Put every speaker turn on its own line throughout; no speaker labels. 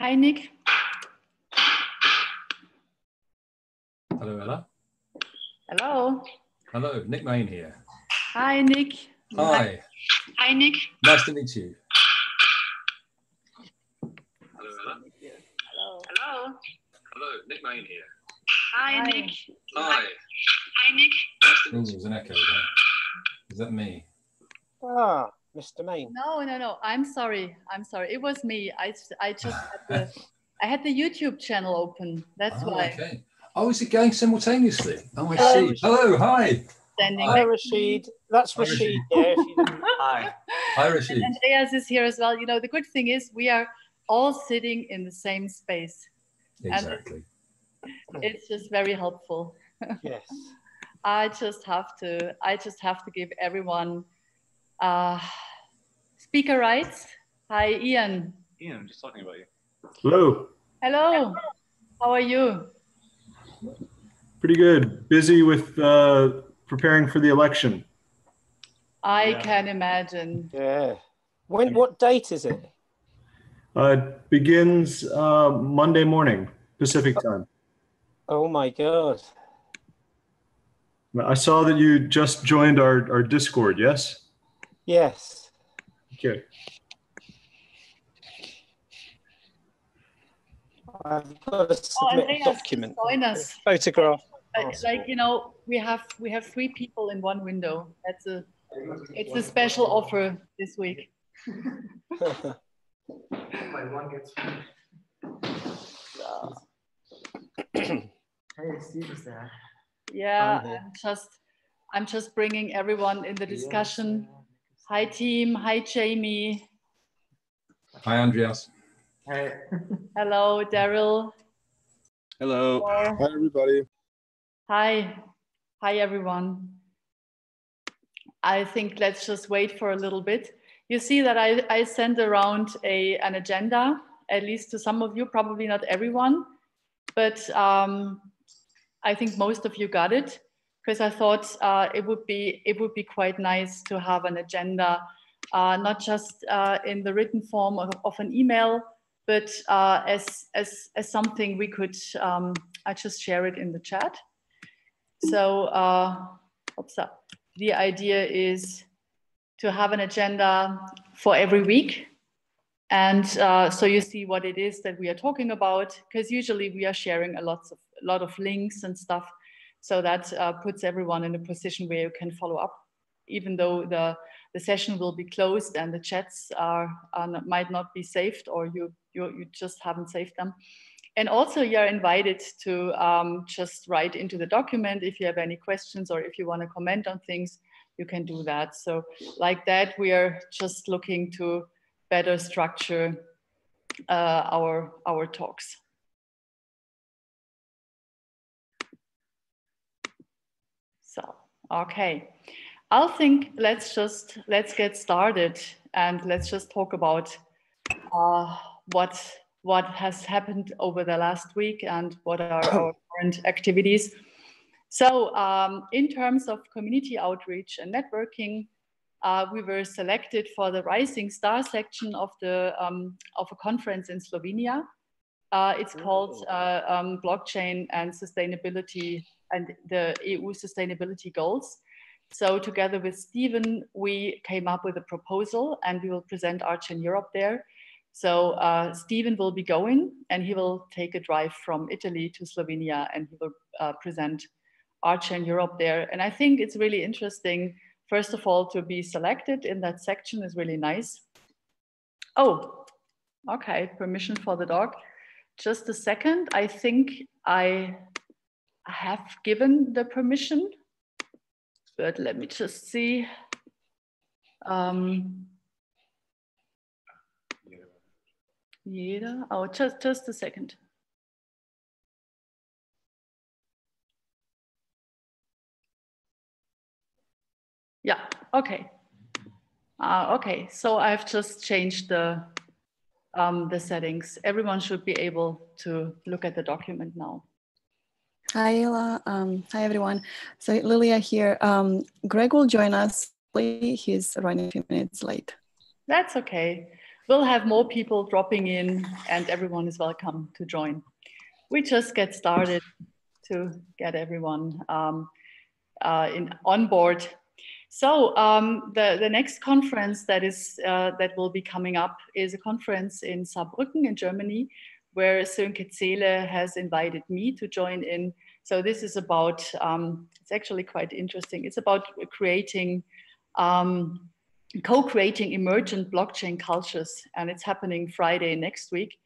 Hi, Nick.
Hello, Ella.
Hello.
Hello, Nick Main here.
Hi, Nick.
Hi.
Hi, Nick.
Nice to meet you.
Hello, Ella. Hello.
Hello. Hello, Nick Main here.
Hi, Nick.
Hi.
Hi, Nick.
Oh, there's an echo there. Is that me?
Ah, Mr. Main.
No. I'm sorry. It was me. I just had the YouTube channel open. That's why.
Okay. Oh, is it going simultaneously? Oh, I see. Hello, hi.
Hi, Rashid. That's Rashid. Yeah, if you didn't.
Hi. Hi, Rashid.
And Andreas is here as well. You know, the good thing is we are all sitting in the same space.
Exactly.
And it's just very helpful.
Yes.
I just have to give everyone speaker rights. Hi, Ian.
Ian, I'm just talking about you.
Hello.
Hello. How are you?
Pretty good. Busy with preparing for the election.
I can imagine.
Yeah. What date is it?
It begins Monday morning, Pacific time.
Oh my God.
I saw that you just joined our Discord, yes?
Yes.
Okay.
I've got to submit a document.
Join us.
Photograph.
Like, you know, we have 3 people in one window. It's a special offer this week.
Hey, Steve is there.
Yeah, I'm just bringing everyone in the discussion. Hi, team. Hi, Jamie.
Hi, Andreas.
Hey.
Hello, Daryl.
Hello.
Hi, everybody.
Hi. Hi, everyone. I think let's just wait for a little bit. You see that I sent around an agenda, at least to some of you, probably not everyone, but I think most of you got it, because I thought it would be quite nice to have an agenda, not just in the written form of an email, but as something we could. I just share it in the chat. So, the idea is to have an agenda for every week. And so you see what it is that we are talking about, because usually we are sharing a lot of links and stuff. So that puts everyone in a position where you can follow up, even though the session will be closed and the chats might not be saved, or you just haven't saved them. And also you're invited to just write into the document if you have any questions, or if you want to comment on things, you can do that. So like that, we are just looking to better structure our talks. So, okay. Let's get started, and let's just talk about what has happened over the last week and what are our current activities. So in terms of community outreach and networking, we were selected for the Rising Star section of a conference in Slovenia. It's called Blockchain and Sustainability and the EU Sustainability Goals. So together with Stephen, we came up with a proposal, and we will present RChain Europe there. So Stephen will be going, and he will take a drive from Italy to Slovenia, and he will present RChain Europe there. And I think it's really interesting, first of all, to be selected in that section is really nice. Oh, okay, permission for the dog. Just a second, I think I have given the permission, but let me just see. Oh, just a second. Yeah, okay. Okay, so I've just changed the the settings. Everyone should be able to look at the document now.
Hi, Ella. Hi, everyone. So Lilia here. Greg will join us. He's running a few minutes late.
That's okay. We'll have more people dropping in and everyone is welcome to join. We just get started to get everyone on board. So the next conference that will be coming up is a conference in Saarbrücken in Germany, where Sönke Zehle has invited me to join in. So this is about, it's actually quite interesting. It's about creating, co-creating emergent blockchain cultures, and it's happening Friday next week.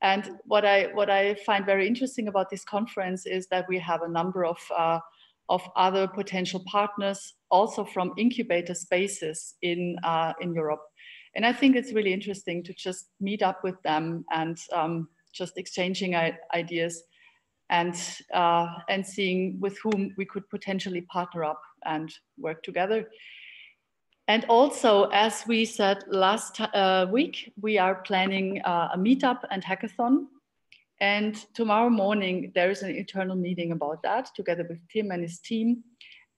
And what I find very interesting about this conference is that we have a number of other potential partners, also from incubator spaces in Europe. And I think it's really interesting to just meet up with them and just exchanging ideas and seeing with whom we could potentially partner up and work together. And also, as we said last week, we are planning a meetup and hackathon. And tomorrow morning, there is an internal meeting about that together with Tim and his team.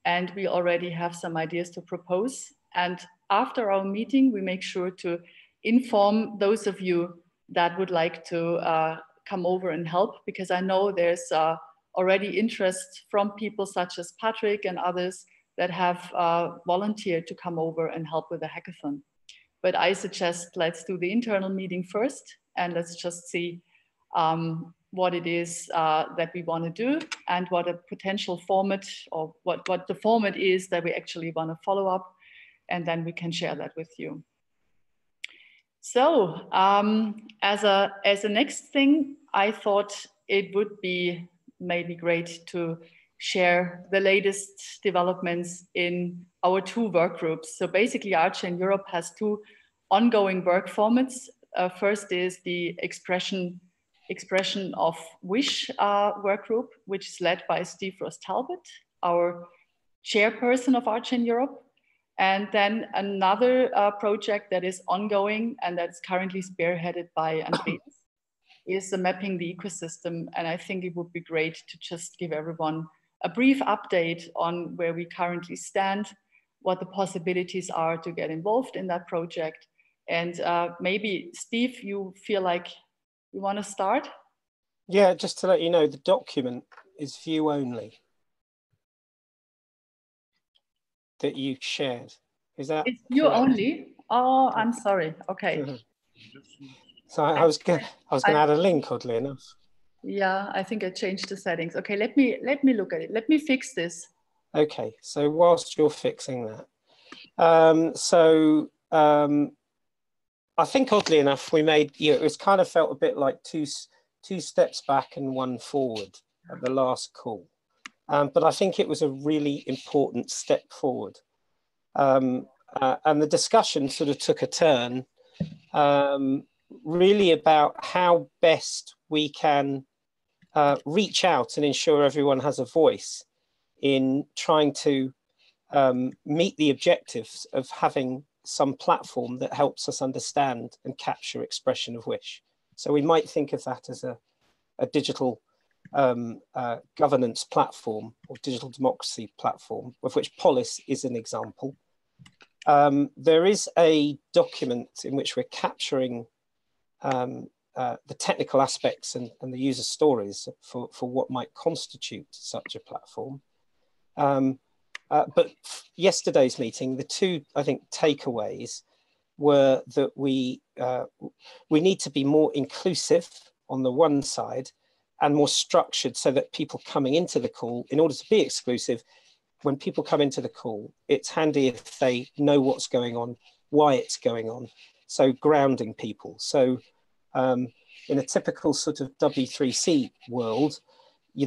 And we already have some ideas to propose. And after our meeting, we make sure to inform those of you that would like to come over and help, because I know there's already interest from people such as Patrick and others that have volunteered to come over and help with the hackathon. But I suggest let's do the internal meeting first, and let's just see what it is that we want to do and what a potential format, or what the format is that we actually want to follow up, and then we can share that with you. So as a next thing, I thought it would be maybe great to share the latest developments in our two work groups. So basically, RChain Europe has two ongoing work formats. First is the expression of wish work group, which is led by Steve Ross-Talbot, our chairperson of RChain Europe. And then another project that is ongoing and that's currently spearheaded by Andreas is the mapping the ecosystem. And I think it would be great to just give everyone a brief update on where we currently stand, what the possibilities are to get involved in that project. And maybe, Steve, you feel like you want to start?
Yeah, just to let you know, the document is view only that you shared. Is that
it's view
correct?
Only? Oh, I'm sorry. Okay.
So I was going to add a link, oddly enough.
Yeah, I think I changed the settings. Okay, let me look at it. Let me fix this.
Okay, so whilst you're fixing that, I think oddly enough, we made, it was kind of felt a bit like two steps back and one forward at the last call. But I think it was a really important step forward. And the discussion sort of took a turn really about how best we can reach out and ensure everyone has a voice in trying to meet the objectives of having some platform that helps us understand and capture expression of wish. So we might think of that as a digital governance platform or digital democracy platform, of which Polis is an example. There is a document in which we're capturing the technical aspects and the user stories for what might constitute such a platform. But yesterday's meeting, the two, I think, takeaways were that we need to be more inclusive on the one side and more structured so that people coming into the call, in order to be exclusive, when people come into the call, it's handy if they know what's going on, why it's going on. So grounding people. So in a typical sort of W3C world,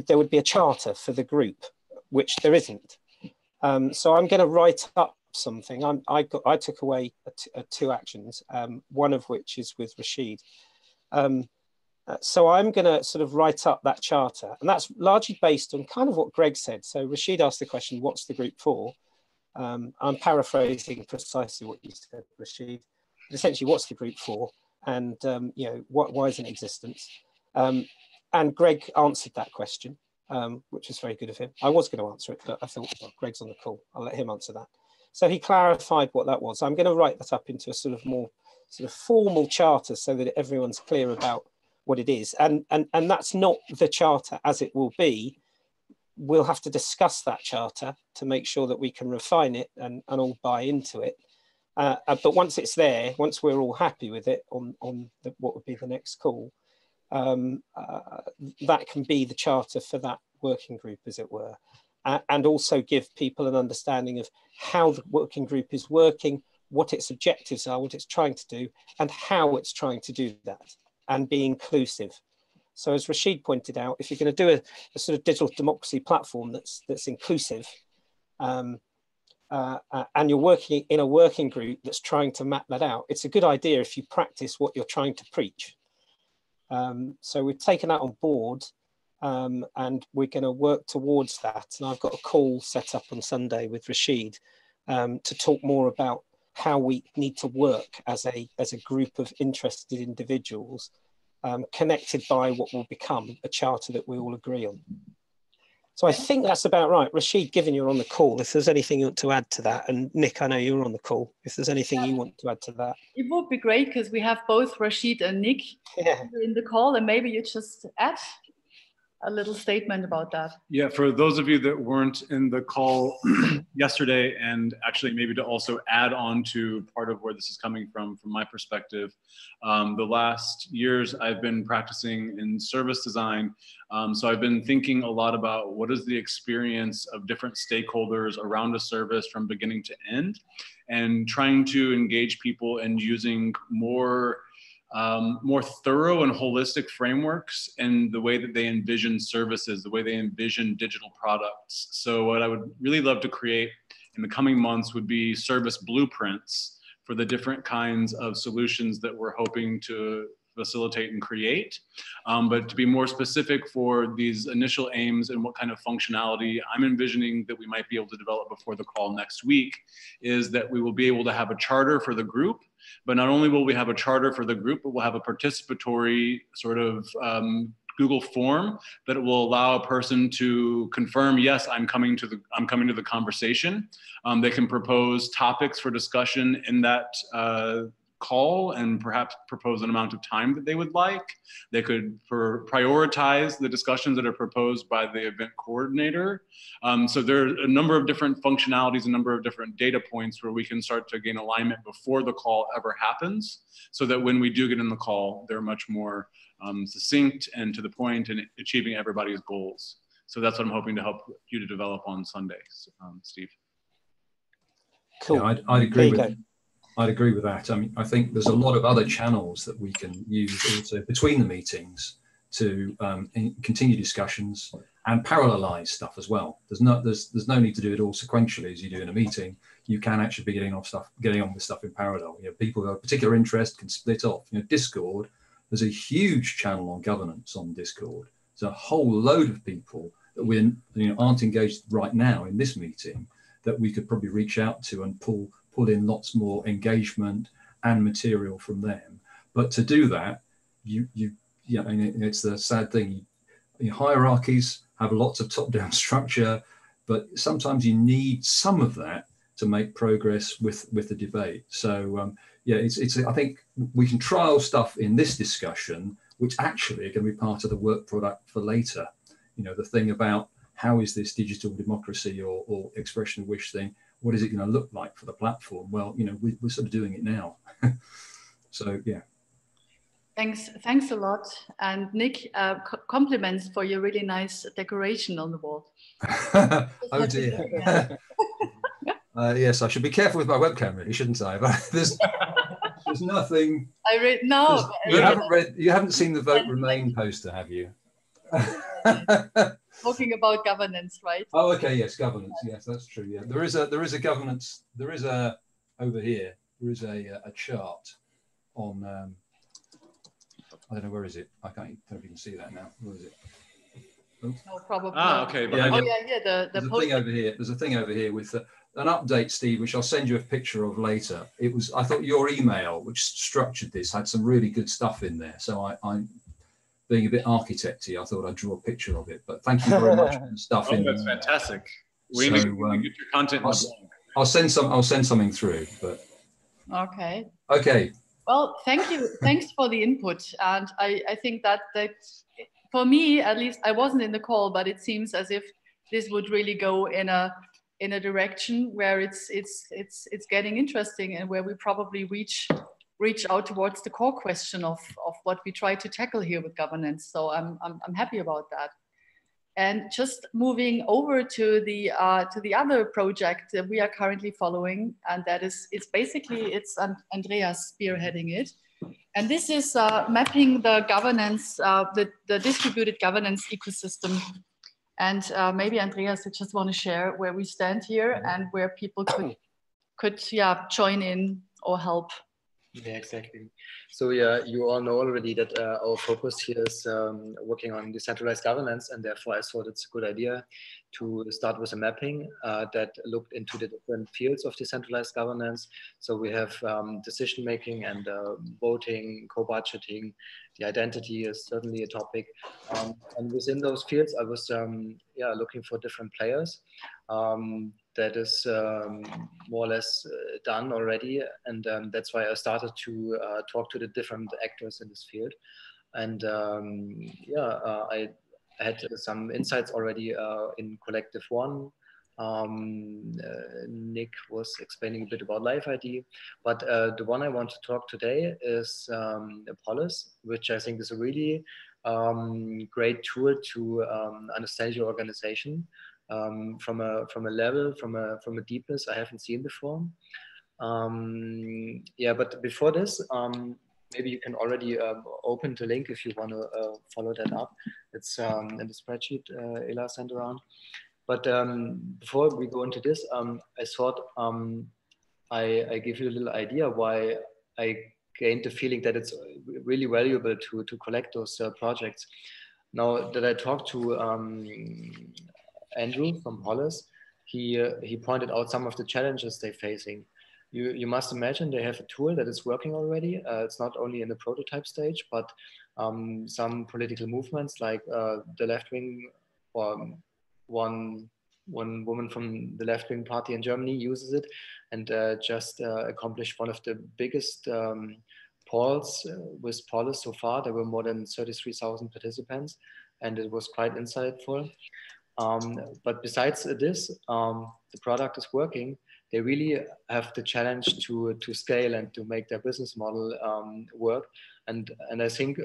there would be a charter for the group, which there isn't. So I'm going to write up something. I took away two actions, one of which is with Rashid. So I'm going to sort of write up that charter, and that's largely based on kind of what Greg said. So Rashid asked the question, what's the group for? I'm paraphrasing precisely what you said, Rashid. But essentially, what's the group for? and you know, why is it in existence? And Greg answered that question, which was very good of him. I was going to answer it, but I thought, well, Greg's on the call, I'll let him answer that. So he clarified what that was. I'm going to write that up into a sort of more sort of formal charter so that everyone's clear about what it is. And that's not the charter as it will be. We'll have to discuss that charter to make sure that we can refine it and all buy into it. But once it's there, once we're all happy with it on what would be the next call, that can be the charter for that working group, as it were, and also give people an understanding of how the working group is working, what its objectives are, what it's trying to do, and how it's trying to do that, and be inclusive. So as Rashid pointed out, if you're going to do a sort of digital democracy platform that's inclusive, and you're working in a working group that's trying to map that out, it's a good idea if you practice what you're trying to preach. So we've taken that on board, and we're going to work towards that. And I've got a call set up on Sunday with Rashid to talk more about how we need to work as a group of interested individuals, connected by what will become a charter that we all agree on. So I think that's about right. Rashid, given you're on the call, if there's anything you want to add to that, and Nick, I know you're on the call, if there's anything you want to add to that.
It would be great because we have both Rashid and Nick in the call, and maybe you just add a little statement about that.
Yeah, for those of you that weren't in the call yesterday, and actually maybe to also add on to part of where this is coming from my perspective, the last years I've been practicing in service design. So I've been thinking a lot about what is the experience of different stakeholders around a service from beginning to end, and trying to engage people and using more thorough and holistic frameworks in the way that they envision services, the way they envision digital products. So what I would really love to create in the coming months would be service blueprints for the different kinds of solutions that we're hoping to facilitate and create. But to be more specific for these initial aims and what kind of functionality I'm envisioning that we might be able to develop before the call next week is that we will be able to have a charter for the group. But not only will we have a charter for the group, but we'll have a participatory sort of Google form that will allow a person to confirm, yes, I'm coming to the conversation. They can propose topics for discussion in that call and perhaps propose an amount of time that they would like. They could prioritize the discussions that are proposed by the event coordinator. So there are a number of different functionalities, a number of different data points where we can start to gain alignment before the call ever happens, so that when we do get in the call, they're much more succinct and to the point and achieving everybody's goals. So that's what I'm hoping to help you to develop on Sunday, Steve.
Cool.
Yeah, I'd agree with that. I mean, I think there's a lot of other channels that we can use also between the meetings to continue discussions and parallelize stuff as well. There's no need to do it all sequentially as you do in a meeting. You can actually be getting on with stuff in parallel. You know, people who have a particular interest can split off. You know, Discord, there's a huge channel on governance on Discord. There's a whole load of people that aren't engaged right now in this meeting that we could probably reach out to and pull in lots more engagement and material from them. But to do that, and it's the sad thing, hierarchies have lots of top-down structure, but sometimes you need some of that to make progress with the debate. So I think we can trial stuff in this discussion, which actually are going to be part of the work product for later. You know, the thing about how is this digital democracy or expression of wish thing, what is it going to look like for the platform? Well, you know, we're sort of doing it now. So, yeah.
Thanks a lot. And Nick, compliments for your really nice decoration on the wall.
Oh dear. Yes, I should be careful with my webcam, really, shouldn't I? But there's nothing. You haven't seen the Vote Remain poster, have you?
Talking about governance, right?
Oh, okay, yes, governance. Yes, that's true. Yeah, there is a governance. Over here. There is a chart on. I don't know, where is it? I don't know if you can see that now. Where is it?
No, probably.
Ah, okay.
Yeah,
Oh yeah, yeah.
There's a thing over here. There's a thing over here with an update, Steve, which I'll send you a picture of later. It was, I thought your email, which structured this, had some really good stuff in there. So I'm being a bit architecty. I thought I'd draw a picture of it. But thank you very much for the stuff in
that's
there.
fantastic. We
So,
need to get your content in the blog.
I'll send something through. But
okay.
Okay.
Well, thank you. Thanks for the input. And I think that for me, at least, I wasn't in the call, but it seems as if this would really go in a direction where it's getting interesting, and where we probably reach out towards the core question of what we try to tackle here with governance. So I'm happy about that. And just moving over to the other project that we are currently following, and that is, it's Andreas spearheading it. And this is mapping the governance, the distributed governance ecosystem. And maybe Andreas, you just want to share where we stand here and where people could join in or help.
Yeah, exactly. So yeah, you all know already that our focus here is working on decentralized governance, and therefore I thought it's a good idea to start with a mapping that looked into the different fields of decentralized governance. So we have decision making and voting, co-budgeting. The identity is certainly a topic, and within those fields, I was looking for different players. That is more or less done already, and that's why I started to talk to the different actors in this field. And I had some insights already in Collective One. Nick was explaining a bit about Live ID, but the one I want to talk today is Polis, which I think is a really great tool to understand your organization. From a level, from a deepness I haven't seen before. But before this, maybe you can already open the link if you want to follow that up. It's in the spreadsheet Ela sent around. But before we go into this, I thought I give you a little idea why I gained the feeling that it's really valuable to collect those projects. Now that I talked to Andrew from Hollis, he pointed out some of the challenges they're facing. You must imagine they have a tool that is working already. It's not only in the prototype stage, but some political movements like the left wing, or one woman from the left wing party in Germany uses it, and just accomplished one of the biggest polls with Polis so far. There were more than 33,000 participants, and it was quite insightful. But besides this, the product is working. They really have the challenge to scale and to make their business model work. And I think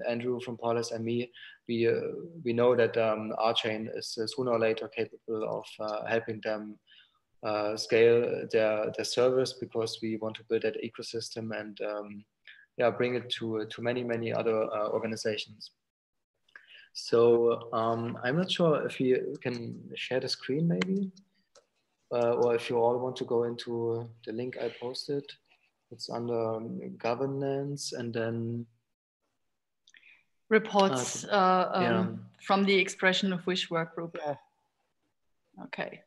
Andrew from Polis and me, we know that RChain is sooner or later capable of helping them scale their service, because we want to build that ecosystem and bring it to many other organizations. So I'm not sure if you can share the screen maybe, or if you all want to go into the link I posted. It's under governance and then
reports from the expression of wish work group.
Yeah.
Okay.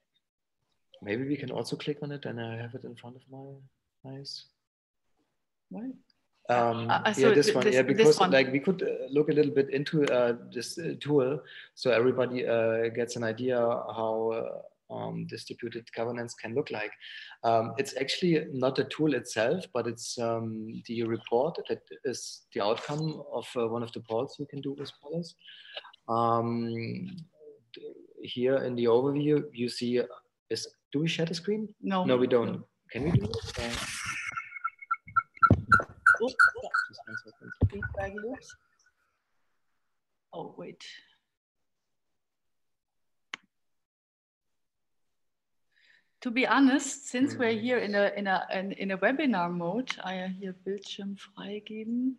Maybe we can also click on it and I have it in front of my eyes.
What?
This one. Because like we could look a little bit into this tool, so everybody gets an idea how distributed governance can look like. It's actually not a tool itself, but it's the report that is the outcome of one of the polls you can do with Polis. Here in the overview, you see, do we share the screen?
No.
No, we don't. Can we do it?
Oh, wait. To be honest, since we're here in a webinar mode, I hier Bildschirm freigeben.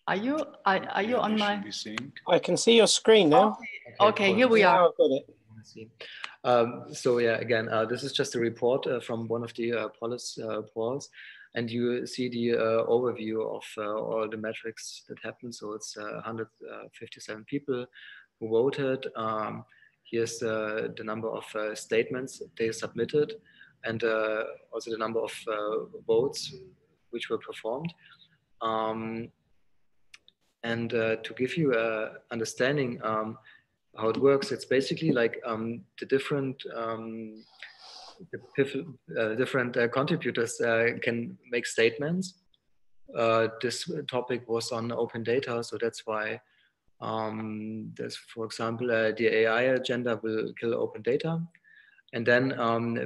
Are you on my?
I can see your screen now.
Okay, here we are.
I've got it.
I see. So yeah, again, this is just a report from one of the Polis polls, and you see the overview of all the metrics that happened. So it's 157 people who voted. Here's the number of statements they submitted, and also the number of votes which were performed. And to give you an understanding how it works, it's basically like the different contributors can make statements. This topic was on open data, so that's why there's, for example, the AI agenda will kill open data. And then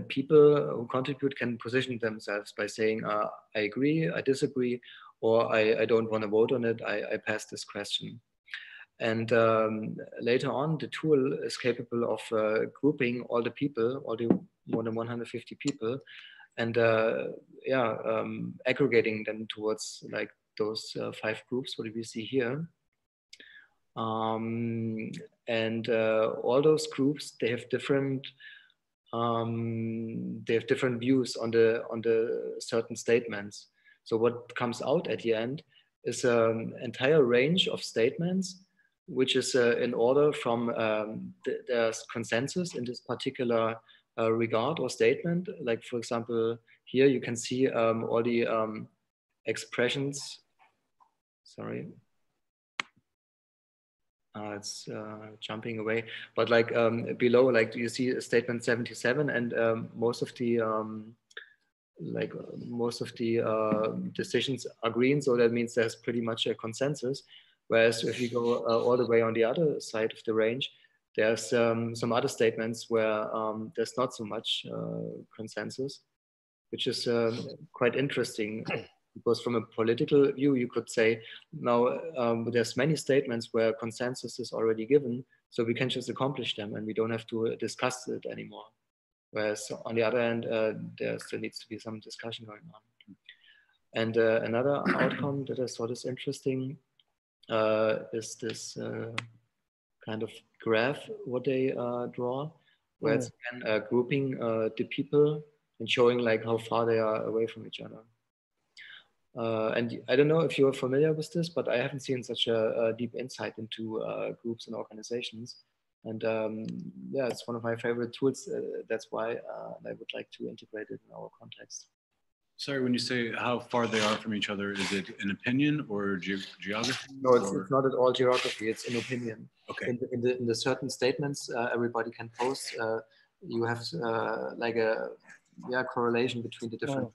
people who contribute can position themselves by saying, I agree, I disagree, or I don't want to vote on it, I pass this question. And later on, the tool is capable of grouping all the people, all the more than 150 people, and aggregating them towards like those 5 groups, what we see here. And all those groups, they have different views on the certain statements. So what comes out at the end is an entire range of statements, which is in order from there's consensus in this particular regard or statement. Like, for example, here you can see all the expressions. Sorry. It's jumping away, but like below, like you see statement 77, and most of the decisions are green, so that means there's pretty much a consensus. Whereas if you go all the way on the other side of the range, there's some other statements where there's not so much consensus, which is quite interesting. Because from a political view, you could say, now there's many statements where consensus is already given, so we can just accomplish them and we don't have to discuss it anymore. Whereas on the other hand, there still needs to be some discussion going on. And another outcome that I thought is interesting is this kind of graph, what they draw, where it's again, grouping the people and showing like how far they are away from each other. And I don't know if you're familiar with this, but I haven't seen such a deep insight into groups and organizations. And yeah, it's one of my favorite tools. That's why I would like to integrate it in our context.
Sorry, when you say how far they are from each other, is it an opinion or geography?
No, it's not at all geography. It's an opinion.
Okay.
In the certain statements everybody can post, you have like a correlation between the different.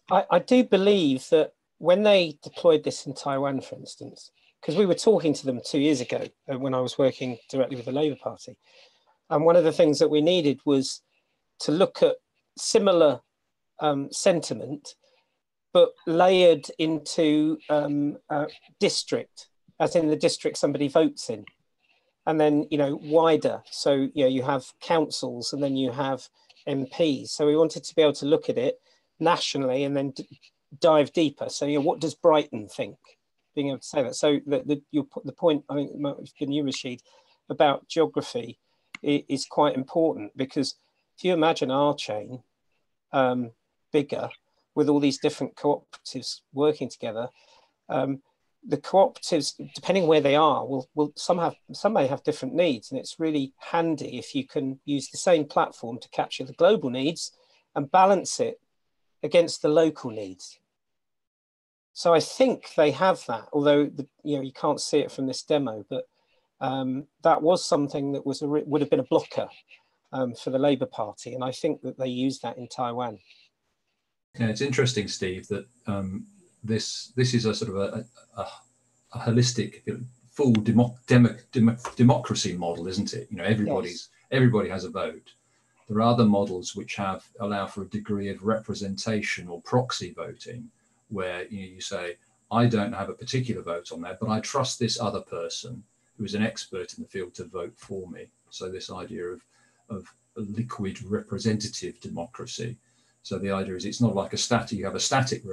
I do believe that when they deployed this in Taiwan, for instance, because we were talking to them 2 years ago when I was working directly with the Labour Party, and one of the things that we needed was to look at similar sentiment, but layered into district, as in the district somebody votes in, and then wider. So you have councils and then you have MPs. So we wanted to be able to look at it nationally and then dive deeper. So what does Brighton think? Being able to say that. So the point, I think it's been you, Rashid, about geography is quite important, because if you imagine RChain bigger with all these different cooperatives working together, the cooperatives, depending where they are, some may have different needs, and it's really handy if you can use the same platform to capture the global needs and balance it against the local needs. So I think they have that, although you can't see it from this demo, but that was something that would have been a blocker for the Labour Party, and I think that they used that in Taiwan.
Yeah, it's interesting, Steve, that this is a sort of a holistic, full democracy model, isn't it? Everybody has a vote. There are other models which allow for a degree of representation or proxy voting, where you say, I don't have a particular vote on that, but I trust this other person who is an expert in the field to vote for me. So this idea of liquid representative democracy. So the idea is it's not like you have a static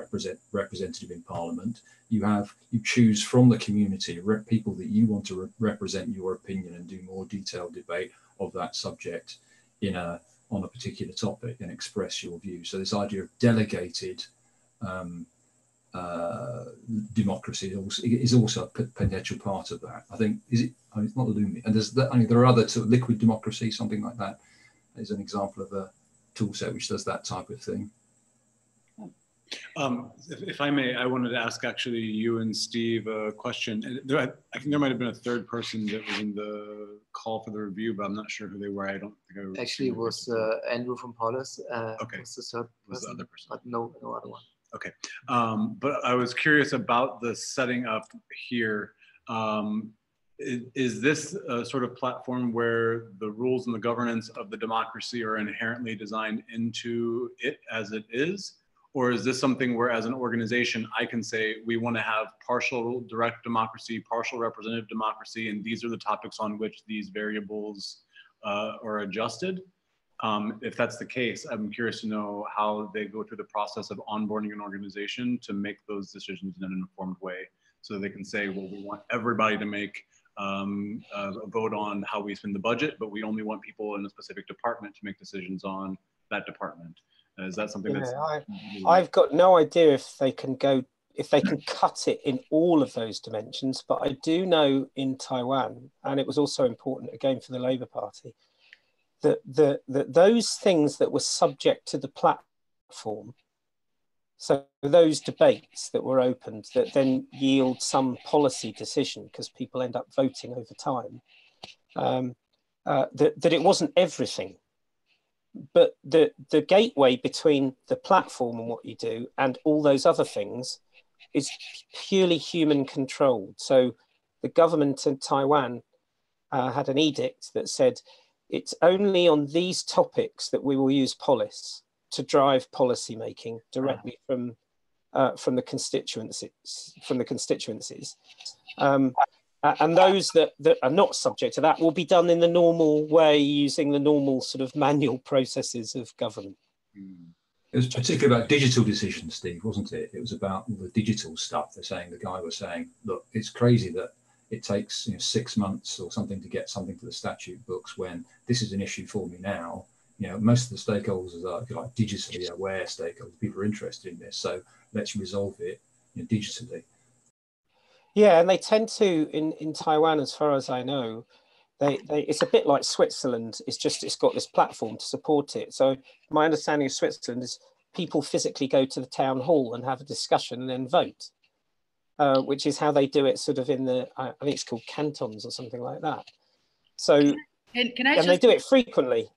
representative in Parliament. You choose from the community people that you want to represent your opinion and do more detailed debate of that subject on a particular topic and express your view. So this idea of delegated democracy is also a potential part of that. I think it's not Lumi, and there are other sort of liquid democracy, something like that is an example of a tool set which does that type of thing.
If I may, I wanted to ask actually you and Steve a question. I think there might have been a third person that was in the call for the review, but I'm not sure who they were. I don't think I
actually it was Andrew from Polis.
Okay,
was the third
was the other person,
but no other one.
Okay, but I was curious about the setting up here. Is this a sort of platform where the rules and the governance of the democracy are inherently designed into it as it is? Or is this something where as an organization, I can say, we want to have partial direct democracy, partial representative democracy, and these are the topics on which these variables are adjusted? If that's the case, I'm curious to know how they go through the process of onboarding an organization to make those decisions in an informed way, so they can say, well, we want everybody to make a vote on how we spend the budget, but we only want people in a specific department to make decisions on that department. Is that something that's...
I've got no idea if they can cut it in all of those dimensions, but I do know in Taiwan, and it was also important again for the Labour Party, that those things that were subject to the platform, so those debates that were opened that then yield some policy decision because people end up voting over time, that it wasn't everything. But the gateway between the platform and what you do and all those other things is purely human controlled. So the government in Taiwan had an edict that said it's only on these topics that we will use Polis to drive policy making directly from the constituencies. And those that are not subject to that will be done in the normal way, using the normal sort of manual processes of government.
It was particularly about digital decisions, Steve, wasn't it? It was about the digital stuff. The guy was saying, look, it's crazy that it takes 6 months or something to get something to the statute books when this is an issue for me now. Most of the stakeholders are, if you like, digitally aware stakeholders. People are interested in this, so let's resolve it digitally.
Yeah, and they tend to in Taiwan, as far as I know, it's a bit like Switzerland. It's got this platform to support it. So my understanding of Switzerland is people physically go to the town hall and have a discussion and then vote, which is how they do it sort of in the, I think it's called cantons or something like that. So and they do it frequently.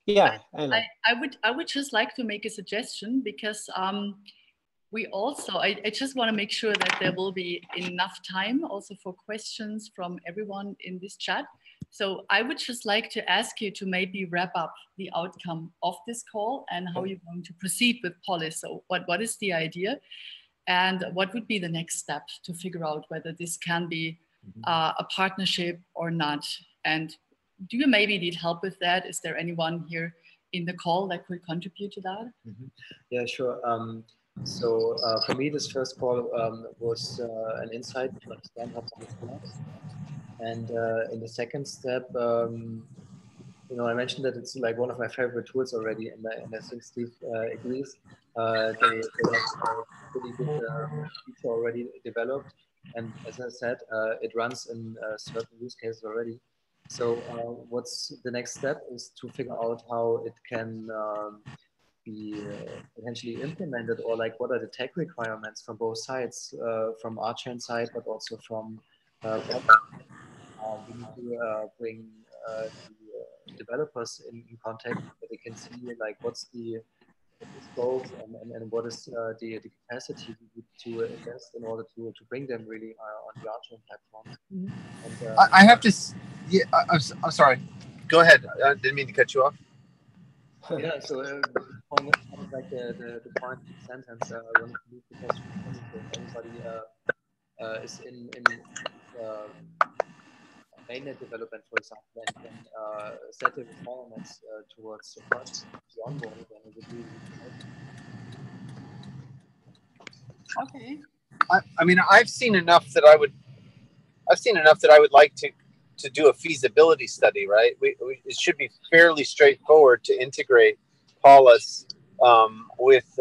Yeah,
I would just like to make a suggestion, because we also, I just want to make sure that there will be enough time also for questions from everyone in this chat. So I would just like to ask you to maybe wrap up the outcome of this call and how you're going to proceed with Polis. So what is the idea, and what would be the next step to figure out whether this can be a partnership or not? And do you maybe need help with that? Is there anyone here in the call that could contribute to that?
Yeah, sure. So for me, this first call was an insight to understand how Polis works. And in the second step, I mentioned that it's like one of my favorite tools already, and I think Steve agrees. They have pretty good feature already developed, and as I said, it runs in certain use cases already. So what's the next step is to figure out how it can be potentially implemented, or like what are the tech requirements from both sides, from RChain side, but also from we need to bring the developers in contact so they can see like what's the scope and what is the capacity we need to invest in order to bring them really on the RChain platform. And,
I have to, yeah, I'm sorry. Go ahead. I didn't mean to cut you off.
Yeah, so kind of like the point of the sentence, when you need the question, everybody is in mainnet development, for example, and can set the requirements towards the onboarding, then it would really help.
Okay.
I mean, I've seen enough that I would like to do a feasibility study, right? It should be fairly straightforward to integrate Paulus with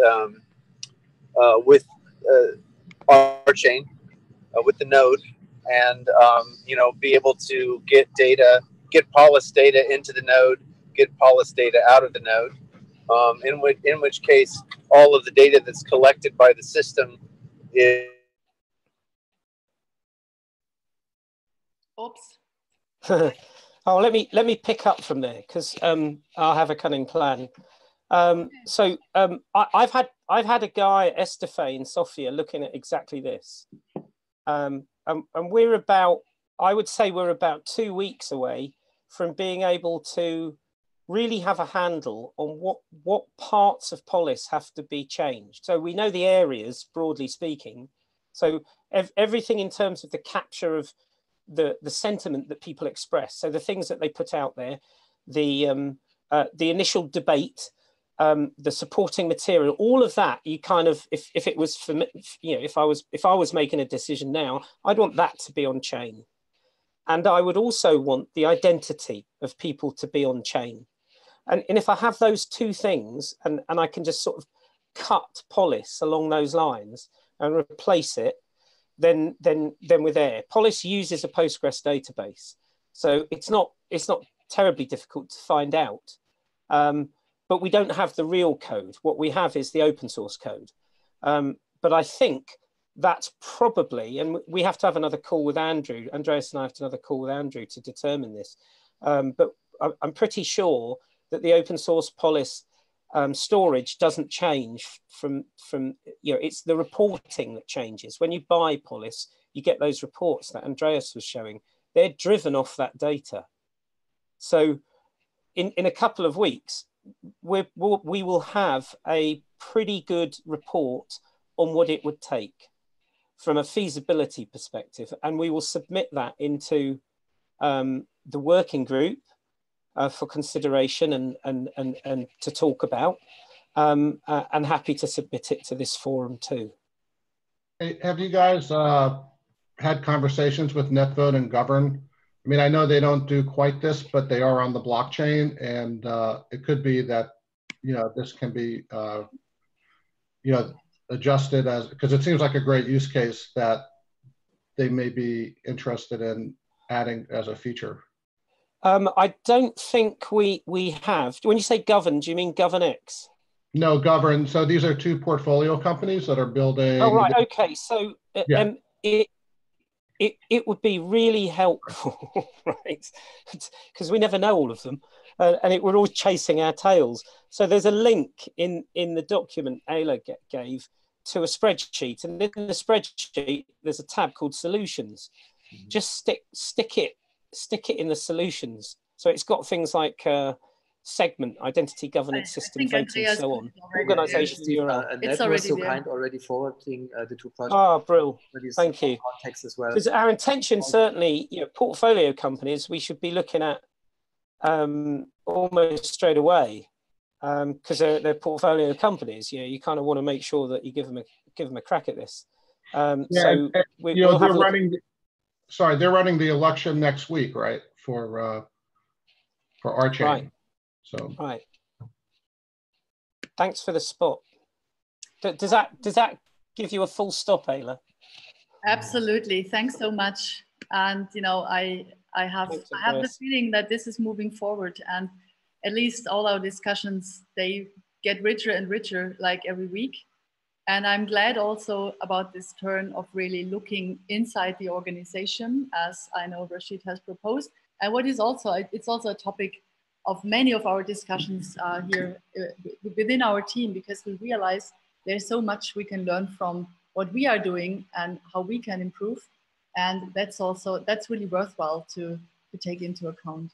RChain, with the node, and be able to get Paulus data into the node, get Paulus data out of the node. In which case, all of the data that's collected by the system is.
Oops.
Oh, let me pick up from there, because I'll have a cunning plan. I've had a guy, Estefe in Sofia, looking at exactly this, and we're about, I would say we're about 2 weeks away from being able to really have a handle on what parts of Polis have to be changed. So we know the areas, broadly speaking. So everything in terms of the capture of the sentiment that people express. So the things that they put out there, the initial debate, the supporting material, all of that, you kind of, if it was for me, if I was making a decision now, I'd want that to be on chain. And I would also want the identity of people to be on chain. And if I have those two things, and I can just sort of cut Polis along those lines and replace it, then we're there. Polis uses a Postgres database, so it's not terribly difficult to find out. But we don't have the real code. What we have is the open source code. But I think that's probably, and we have to have another call with Andrew. Andreas and I have another call with Andrew to determine this. But I'm pretty sure that the open source Polis storage doesn't change from it's the reporting that changes. When you buy Polis, you get those reports that Andreas was showing. They're driven off that data. So in a couple of weeks, we will have a pretty good report on what it would take from a feasibility perspective, and we will submit that into the working group for consideration and to talk about, and happy to submit it to this forum too.
Hey, have you guys had conversations with NetVote and Govern? I mean, I know they don't do quite this, but they are on the blockchain, and it could be that this can be adjusted as, because it seems like a great use case that they may be interested in adding as a feature.
I don't think we have. When you say Govern, do you mean GovernX?
No, Govern. So these are two portfolio companies that are building.
Oh, right. Okay. So
yeah.
It would be really helpful, right? Because we never know all of them, and we're always chasing our tails. So there's a link in the document Ayla gave to a spreadsheet, and in the spreadsheet there's a tab called Solutions. Just stick it in the Solutions. So it's got things like segment, identity governance system, voting, so on. Organization URL.
It's already so kind already forwarding the two projects.
Ah, Brill. Thank you.
Context as well.
Because our intention, certainly, portfolio companies, we should be looking at almost straight away, because they're portfolio companies. You kind of want to make sure that you give them a crack at this. So we'll have
they're running the election next week, right? For RChain.
Right.
So
right. Thanks for the spot. Does that give you a full stop, Ayla?
Absolutely. Thanks so much. And I have the feeling that this is moving forward, and at least all our discussions, they get richer and richer like every week. And I'm glad also about this turn of really looking inside the organization, as I know Rashid has proposed. And what is also, it's also a topic of many of our discussions here within our team, because we realize there's so much we can learn from what we are doing and how we can improve. And that's really worthwhile to take into account.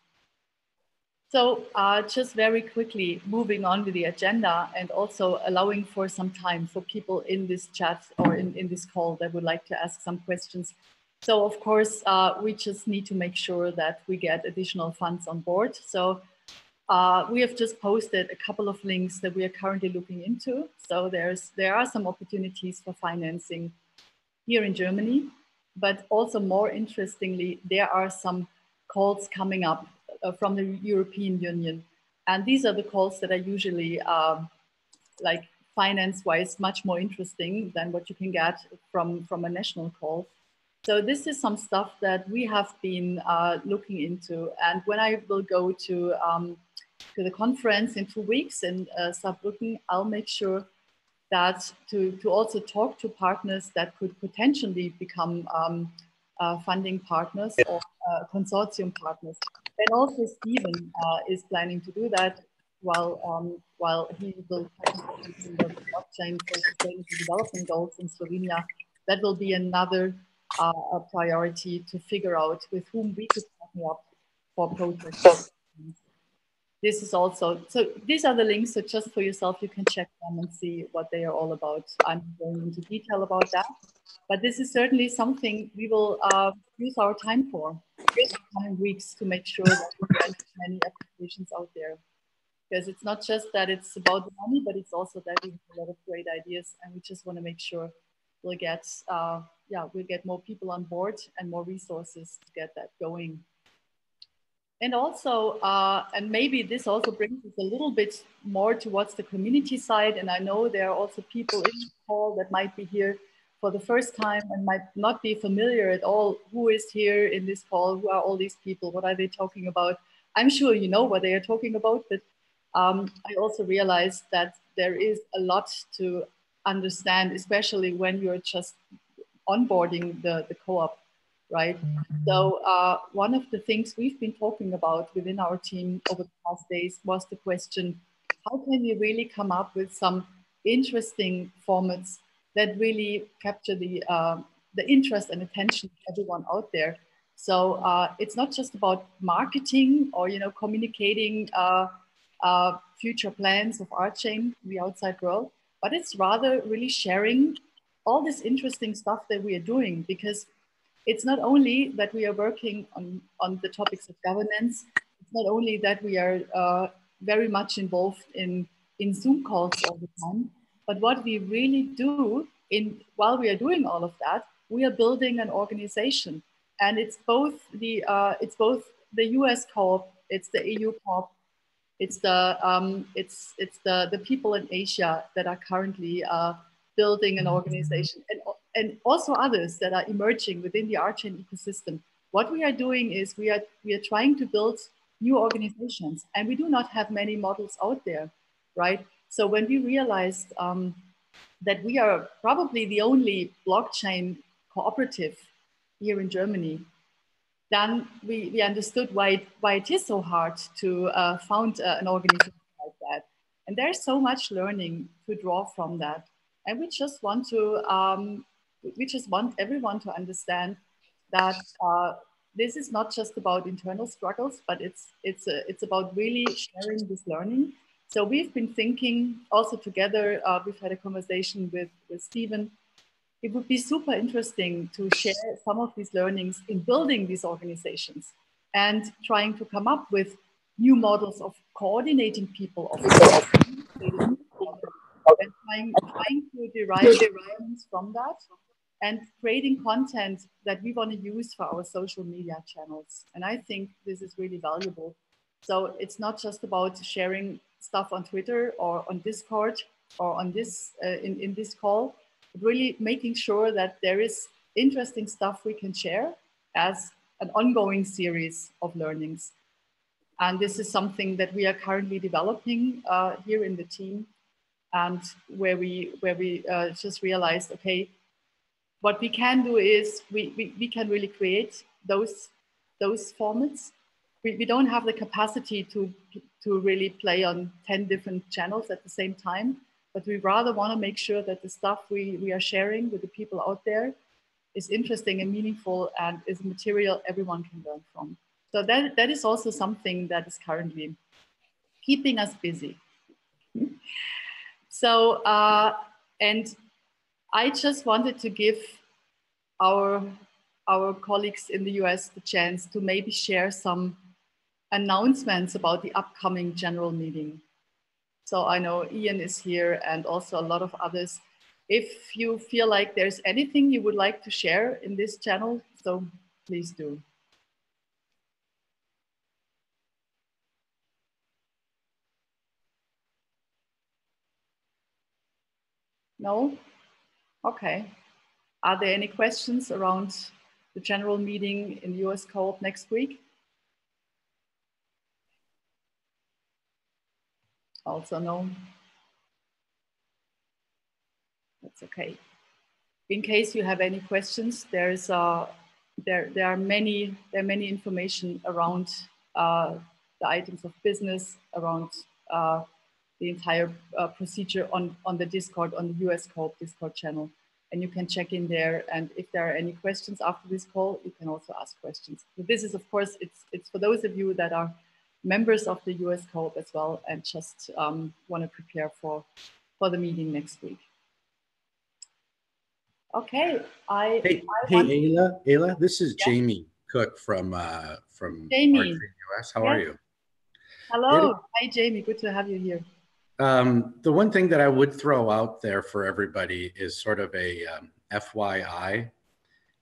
So just very quickly moving on with the agenda, and also allowing for some time for people in this chat or in this call that would like to ask some questions. So of course, we just need to make sure that we get additional funds on board. So we have just posted a couple of links that we are currently looking into. So there are some opportunities for financing here in Germany, but also more interestingly, there are some calls coming up from the European Union. And these are the calls that are usually like finance-wise much more interesting than what you can get from a national call. So this is some stuff that we have been looking into. And when I will go to the conference in 2 weeks in Saarbrücken, I'll make sure that to also talk to partners that could potentially become funding partners or consortium partners. And also Stephen is planning to do that while he will participate in the blockchain for sustainable development goals in Slovenia. That will be another a priority to figure out with whom we could partner up for projects. This is also, so these are the links, so just for yourself, you can check them and see what they are all about. I'm going into detail about that, but this is certainly something we will use our time for in the coming weeks to make sure that we get many applications out there. Because it's not just that it's about the money, but it's also that we have a lot of great ideas, and we just want to make sure we'll get, we'll get more people on board and more resources to get that going. And also, and maybe this also brings us a little bit more towards the community side. And I know there are also people in the call that might be here for the first time and might not be familiar at all. Who is here in this call? Who are all these people? What are they talking about? I'm sure you know what they are talking about, but I also realized that there is a lot to understand, especially when you're just onboarding the co-op, right? So one of the things we've been talking about within our team over the past days was the question, how can we really come up with some interesting formats that really capture the interest and attention of everyone out there? So it's not just about marketing or, you know, communicating future plans of RChain to the outside world, but it's rather really sharing all this interesting stuff that we are doing, because it's not only that we are working on the topics of governance, it's not only that we are very much involved in Zoom calls all the time, but what we really do while we are doing all of that, we are building an organization. And it's both the US co-op, it's the EU co-op, it's the people in Asia that are currently building an organization, and also others that are emerging within the RChain ecosystem. What we are doing is we are trying to build new organizations, and we do not have many models out there, right? So when we realized that we are probably the only blockchain cooperative here in Germany, then we understood why it is so hard to found an organization like that. And there's so much learning to draw from that. And we just want everyone to understand that this is not just about internal struggles, but it's about really sharing this learning. So we've been thinking also together, we've had a conversation with Stephen. It would be super interesting to share some of these learnings in building these organizations and trying to come up with new models of coordinating people, and trying to derive learnings from that, and creating content that we want to use for our social media channels. And I think this is really valuable. So it's not just about sharing stuff on Twitter or on Discord or on this in this call, but really making sure that there is interesting stuff we can share as an ongoing series of learnings. And this is something that we are currently developing here in the team, and where we just realized, okay, what we can do is we can really create those formats. We don't have the capacity to really play on 10 different channels at the same time, but we rather want to make sure that the stuff we are sharing with the people out there is interesting and meaningful and is material everyone can learn from. So that is also something that is currently keeping us busy. So, and I just wanted to give our colleagues in the US the chance to maybe share some announcements about the upcoming general meeting. So I know Ian is here and also a lot of others. If you feel like there's anything you would like to share in this channel, so please do. No? Okay. Are there any questions around the general meeting in US Co-op next week? Also no. That's okay. In case you have any questions, there are many information around the items of business, around the entire procedure on the Discord, on the US Co-op Discord channel. And you can check in there. And if there are any questions after this call, you can also ask questions. But this is, of course, it's for those of you that are members of the US Co-op as well and just want to prepare for the meeting next week. Okay,
Hey, Ayla, this is Jamie Cook from
Jamie.
RChain US. How are you?
Hello, hi Jamie, good to have you here.
The one thing that I would throw out there for everybody is sort of a FYI,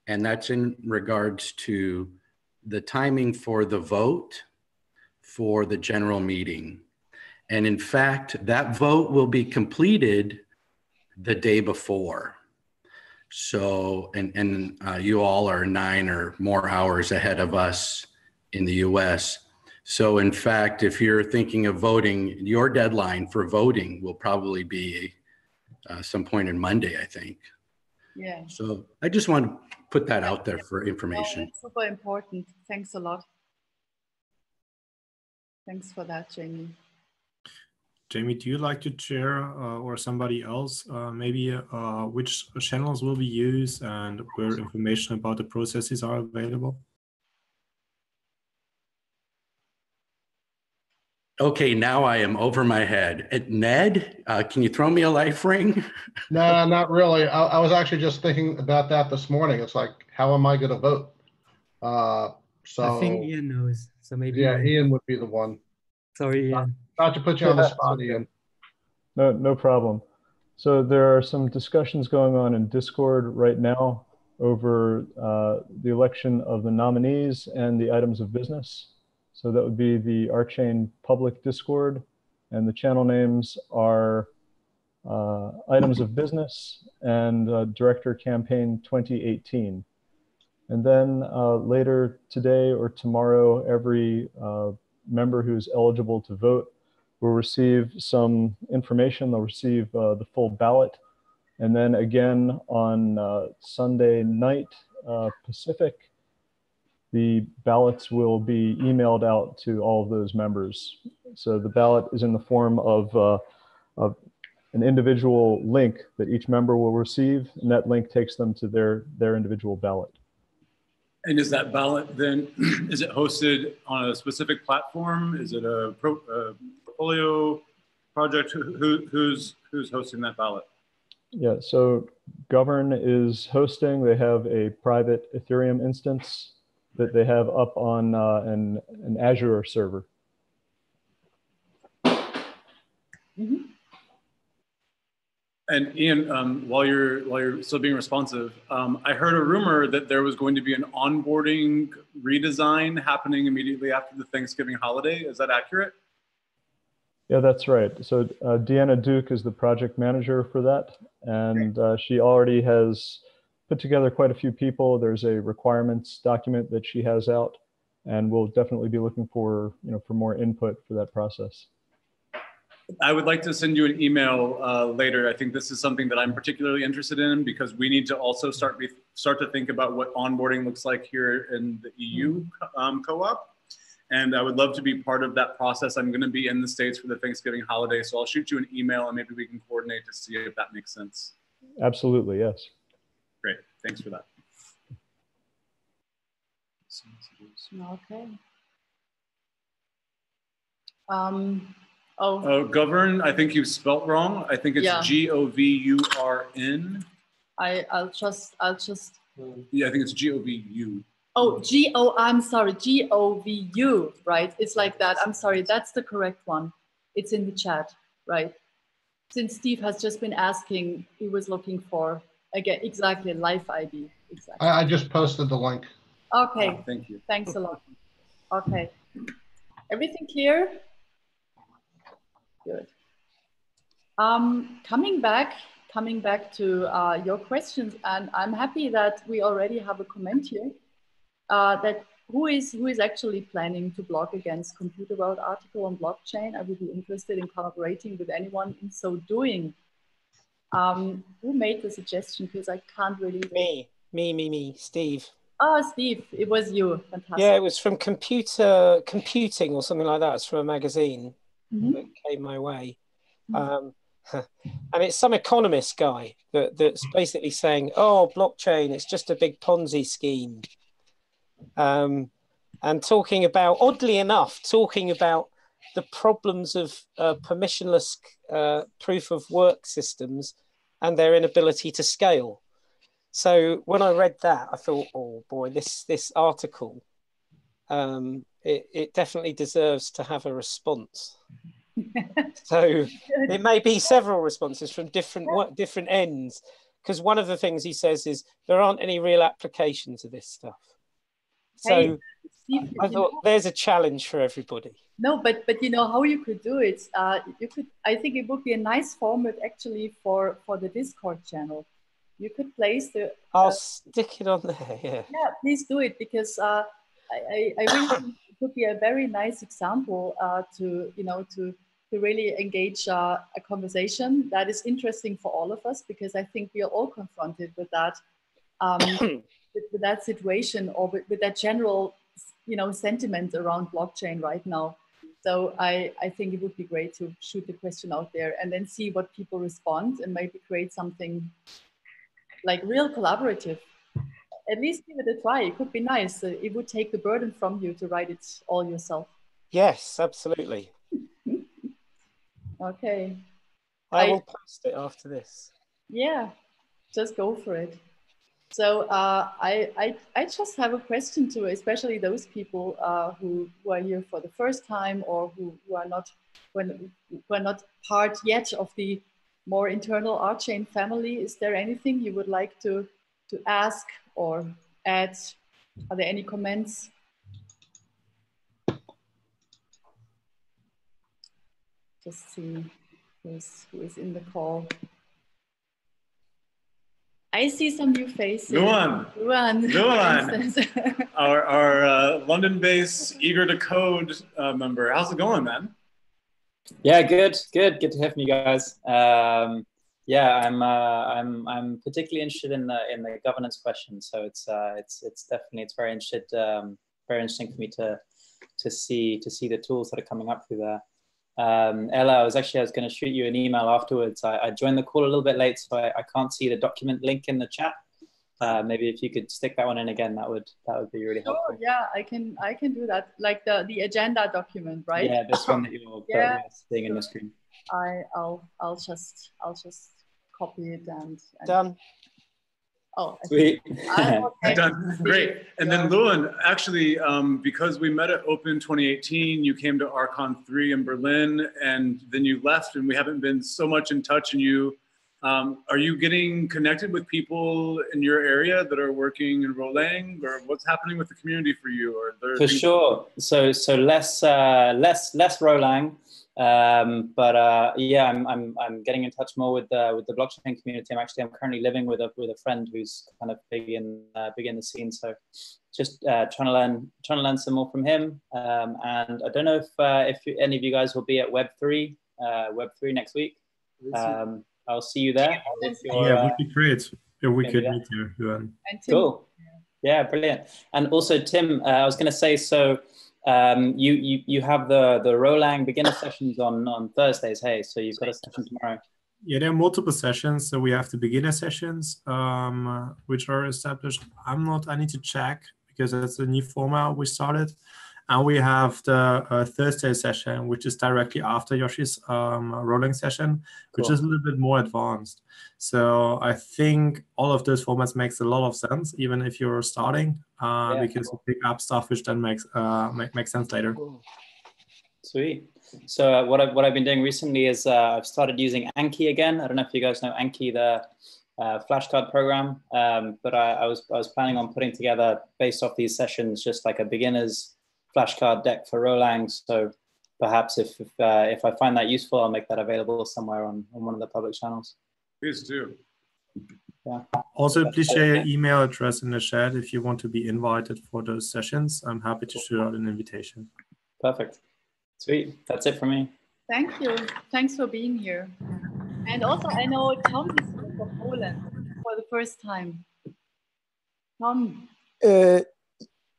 and that's in regards to the timing for the vote for the general meeting. And in fact, that vote will be completed the day before. So, and you all are 9 or more hours ahead of us in the US. So in fact, if you're thinking of voting, your deadline for voting will probably be some point in Monday, I think.
Yeah.
So I just want to put that out there for information.
No, that's super important. Thanks a lot. Thanks for that, Jamie.
Jamie, do you like to share or somebody else maybe which channels will be used and where information about the processes are available?
Okay, now I am over my head. Ned, can you throw me a life ring?
No, not really. I was actually just thinking about that this morning. It's like, how am I going to vote? So
I think Ian knows. So maybe
Ian would be the one.
Sorry, Ian.
Not to put you on the spot, Ian.
No problem. So there are some discussions going on in Discord right now over the election of the nominees and the items of business. So that would be the RChain public Discord, and the channel names are items of business and Director Campaign 2018. And then later today or tomorrow, every member who's eligible to vote will receive some information. They'll receive the full ballot. And then again on Sunday night Pacific, the ballots will be emailed out to all of those members. So the ballot is in the form of an individual link that each member will receive, and that link takes them to their individual ballot.
And is that ballot then, is it hosted on a specific platform? Is it a portfolio project? Who's hosting that ballot?
Yeah, so Govern is hosting. They have a private Ethereum instance that they have up on an Azure server.
Mm-hmm.
And Ian, while you're still being responsive, I heard a rumor that there was going to be an onboarding redesign happening immediately after the Thanksgiving holiday. Is that accurate?
Yeah, that's right. So Deanna Duke is the project manager for that, and she already has put together quite a few people. There's a requirements document that she has out, and we'll definitely be looking for for more input for that process.
I would like to send you an email later. I think this is something that I'm particularly interested in because we need to also start to think about what onboarding looks like here in the EU co-op. And I would love to be part of that process. I'm going to be in the States for the Thanksgiving holiday, so I'll shoot you an email and maybe we can coordinate to see if that makes sense.
Absolutely, yes.
Great, thanks for that.
Okay.
Govern, I think you spelt wrong. I think it's Govurn.
I'll just.
Yeah, I think it's Govuu.
Oh, I'm sorry, GOVU, right? It's like that. I'm sorry, that's the correct one. It's in the chat, right? Since Steve has just been asking, he was looking for, again, exactly, life ID. Exactly.
I just posted the link.
Okay,
thank you.
Thanks a lot. Okay, everything clear? Good. Coming back to your questions, and I'm happy that we already have a comment here. That who is actually planning to blog against Computer World article on blockchain? I would be interested in collaborating with anyone in so doing. Who made the suggestion? Because I can't really.
Me, Steve.
Oh, Steve, it was you. Fantastic.
Yeah, it was from computing or something like that. It's from a magazine that came my way. And it's some economist guy that's basically saying, oh, blockchain, it's just a big Ponzi scheme. And talking about, oddly enough, the problems of permissionless proof of work systems and their inability to scale. So when I read that, I thought, oh boy, this article, it definitely deserves to have a response. So it may be several responses from different ends, because one of the things he says is there aren't any real applications of this stuff. So
hey, Steve,
I thought there's a challenge for everybody.
No, but you know how you could do it. You could. I think it would be a nice format actually for the Discord channel. You could place the.
I'll stick it on there. Yeah.
Yeah, please do it, because I really think it could be a very nice example to really engage a conversation that is interesting for all of us, because I think we are all confronted with that with that situation, or with that general sentiment around blockchain right now. So I think it would be great to shoot the question out there and then see what people respond, and maybe create something like real collaborative. At least give it a try. It could be nice. It would take the burden from you to write it all yourself.
Yes, absolutely.
Okay.
I will post it after this.
Yeah, just go for it. So I just have a question to especially those people who are here for the first time, or who are not part yet of the more internal RChain family. Is there anything you would like to ask or add? Are there any comments? Just see who is in the call. I see some new faces.
Luan. Our London-based eager to code member. How's it going, man?
Yeah, good to hear from you guys. Yeah, I'm particularly interested in the governance question. So it's very interesting for me to see the tools that are coming up through there. Ella, I was going to shoot you an email afterwards. I joined the call a little bit late, so I can't see the document link in the chat. Maybe if you could stick that one in again, that would be really helpful.
Yeah, I can do that. Like the agenda document, right?
Yeah, this one that you're seeing in the screen.
I'll just copy it and
done.
Oh,
sweet.
Done. Great. And then Luan, actually, because we met at Open 2018, you came to RCon 3 in Berlin, and then you left, and we haven't been so much in touch. And are you getting connected with people in your area that are working in Rolang, or what's happening with the community for you? Or
for sure. So less Rolang. Yeah, I'm getting in touch more with the blockchain community. I'm currently living with a friend who's kind of big in the scene. So just trying to learn some more from him. And I don't know if any of you guys will be at Web3 next week. I'll see you there.
Yeah, it would be great if we could meet you.
Cool. Yeah, brilliant. And also, Tim, I was going to say, so you have the Rolang beginner sessions on Thursdays. Hey, so you've got a session tomorrow.
Yeah, there are multiple sessions. So we have the beginner sessions, which are established. I need to check because that's a new format we started. And we have the Thursday session, which is directly after Yoshi's rolling session, which is a little bit more advanced. So I think all of those formats makes a lot of sense, even if you're starting, because you pick up stuff which then makes sense later.
Sweet. So what I've been doing recently is I've started using Anki again. I don't know if you guys know Anki, the flashcard program, but I was planning on putting together, based off these sessions, just like a beginner's flashcard deck for Rolang. So perhaps if I find that useful, I'll make that available somewhere on one of the public channels.
Please do.
Yeah.
Also, please share your email address in the chat if you want to be invited for those sessions. I'm happy to shoot out an invitation.
Perfect. Sweet. That's it for me.
Thank you. Thanks for being here. And also, I know Tom is here from Poland for the first time. Tom.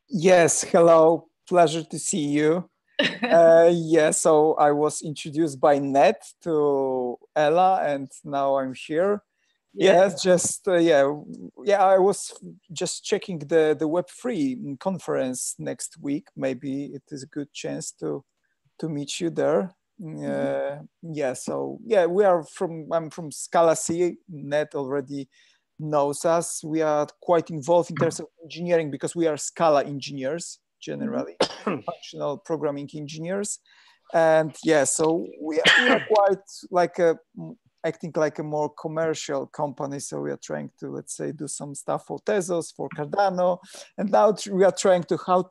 Yes, hello. Pleasure to see you. Yeah, so I was introduced by Ned to Ella, and now I'm here. Yes, just I was just checking the Web3 conference next week. Maybe it is a good chance to meet you there. Yeah, so yeah, I'm from Scala C. Ned already knows us. We are quite involved in terms of engineering because we are Scala engineers generally, functional programming engineers. And yeah, so we are quite like acting like a more commercial company. So we are trying to, let's say, do some stuff for Tezos, for Cardano. And now we are trying to how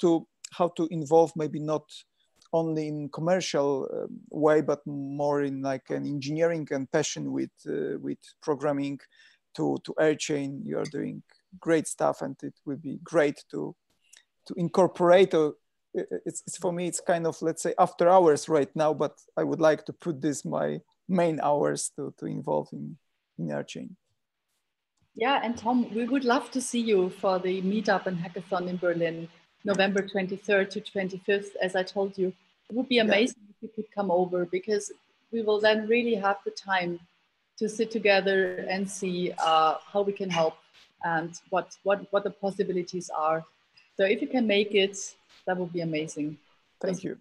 to involve, maybe not only in commercial way, but more in like an engineering and passion with programming to RChain. You are doing great stuff, and it would be great to incorporate. It's for me, it's kind of, let's say, after hours right now, but I would like to put this my main hours to involve in RChain.
Yeah, and Tom, we would love to see you for the meetup and hackathon in Berlin, November 23rd to 25th. As I told you, it would be amazing if you could come over, because we will then really have the time to sit together and see how we can help and what the possibilities are. So if you can make it, that would be amazing.
Thank you.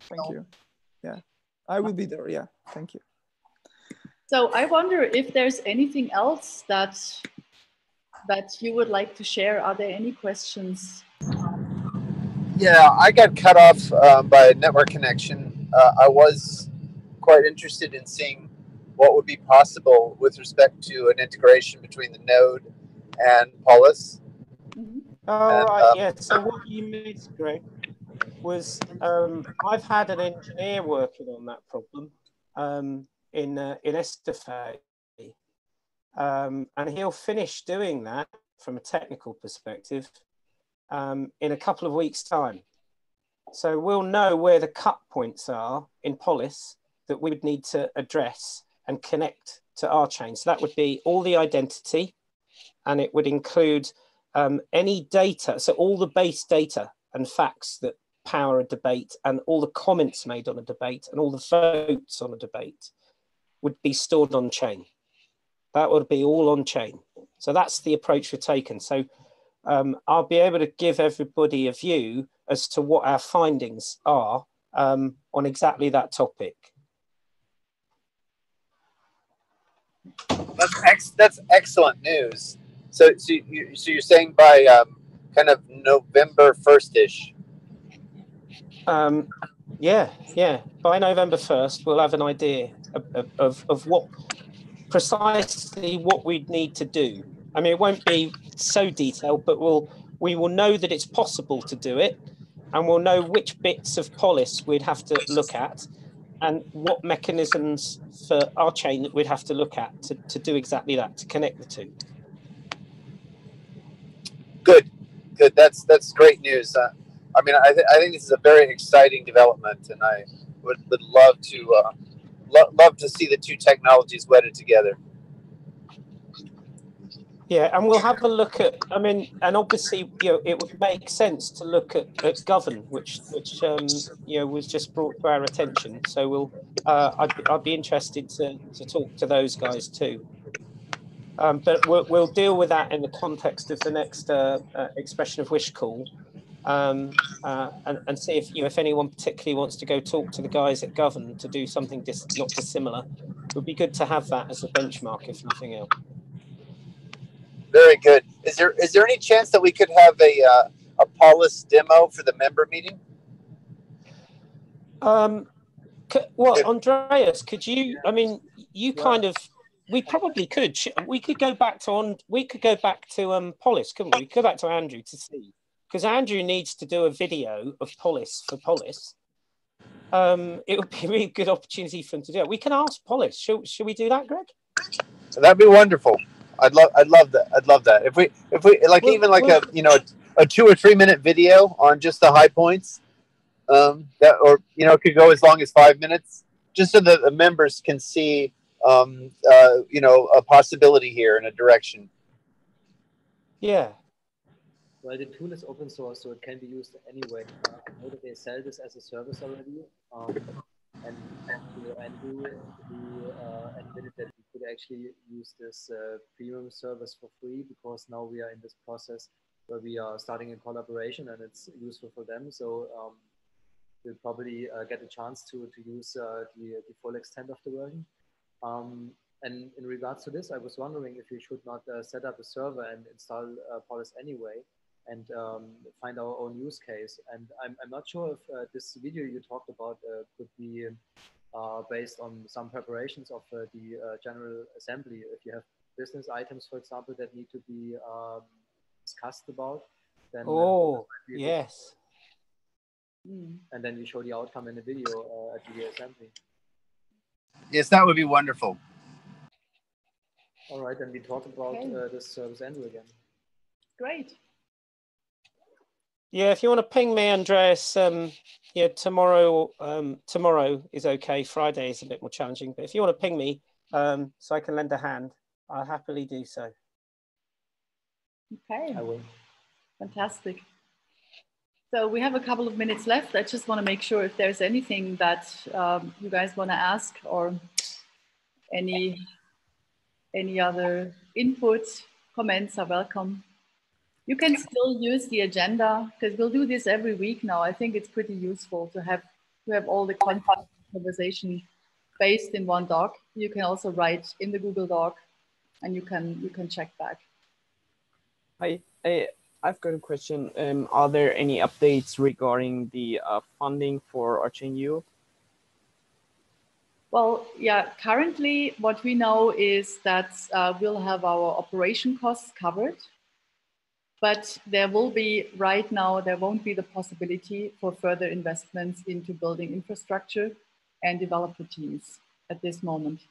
Yeah, I will be there. Yeah, thank you.
So I wonder if there's anything else that you would like to share. Are there any questions?
Yeah, I got cut off by a network connection. I was quite interested in seeing what would be possible with respect to an integration between the node and Polis.
Yeah. So what you missed, Greg, was I've had an engineer working on that problem in Estafet, and he'll finish doing that from a technical perspective in a couple of weeks' time. So we'll know where the cut points are in Polis that we would need to address and connect to RChain. So that would be all the identity, and it would include any data, so all the base data and facts that power a debate, and all the comments made on a debate, and all the votes on a debate would be stored on chain. That would be all on chain. So that's the approach we've taken. So I'll be able to give everybody a view as to what our findings are on exactly that topic.
That's excellent news. So you're saying by kind of November 1st-ish?
Yeah. By November 1st, we'll have an idea of what precisely what we'd need to do. I mean, it won't be so detailed, but we will know that it's possible to do it, and we'll know which bits of Polis we'd have to look at, and what mechanisms for RChain that we'd have to look at to do exactly that, to connect the two.
Good. That's great news. I mean, I think this is a very exciting development, and I would love to see the two technologies wedded together.
Yeah, and we'll have a look at, I mean, and obviously, it would make sense to look at Govern, which was just brought to our attention. So I'd be interested to talk to those guys too. But we'll deal with that in the context of the next expression of wish call. and see if if anyone particularly wants to go talk to the guys at Govern to do something not dissimilar. It would be good to have that as a benchmark, if nothing else.
Very good. Is there any chance that we could have a Paulus demo for the member meeting?
Well, Andreas, could you? I mean, you kind of. We probably could. We could go back to Polis, couldn't we? We could go back to Andrew to see, because Andrew needs to do a video of Polis for Polis. It would be a really good opportunity for him to do it. We can ask Polis. Should we do that, Greg?
That'd be wonderful. I'd love that. I'd love that. If we like a 2 or 3 minute video on just the high points, that, or it could go as long as 5 minutes, just so that the members can see a possibility here in a direction.
Yeah.
Well, the tool is open source, so it can be used anyway. I know that they sell this as a service already, and Andrew who admitted that we could actually use this premium service for free, because now we are in this process where we are starting a collaboration and it's useful for them. So we'll probably get a chance to use the full extent of the version. And in regards to this, I was wondering if we should not set up a server and install Polis anyway, and find our own use case. And I'm not sure if this video you talked about could be based on some preparations of the General Assembly. If you have business items, for example, that need to be discussed about, then
yes.
And then you show the outcome in the video at the assembly.
Yes, that would be wonderful.
All right, then we talk about this service Andrew again.
Great.
Yeah, if you want to ping me, Andreas, yeah, tomorrow is okay. Friday is a bit more challenging, but if you want to ping me so I can lend a hand, I'll happily do so.
Okay.
I will.
Fantastic. So we have a couple of minutes left. I just want to make sure if there's anything that you guys want to ask, or any other input, comments are welcome. You can still use the agenda, because we'll do this every week now. I think it's pretty useful to have all the conversation based in one doc. You can also write in the Google Doc, and you can check back.
Hi, I've got a question. Are there any updates regarding the funding for RChain EU?
Well, yeah, currently what we know is that we'll have our operation costs covered, but there won't be the possibility for further investments into building infrastructure and developer teams at this moment.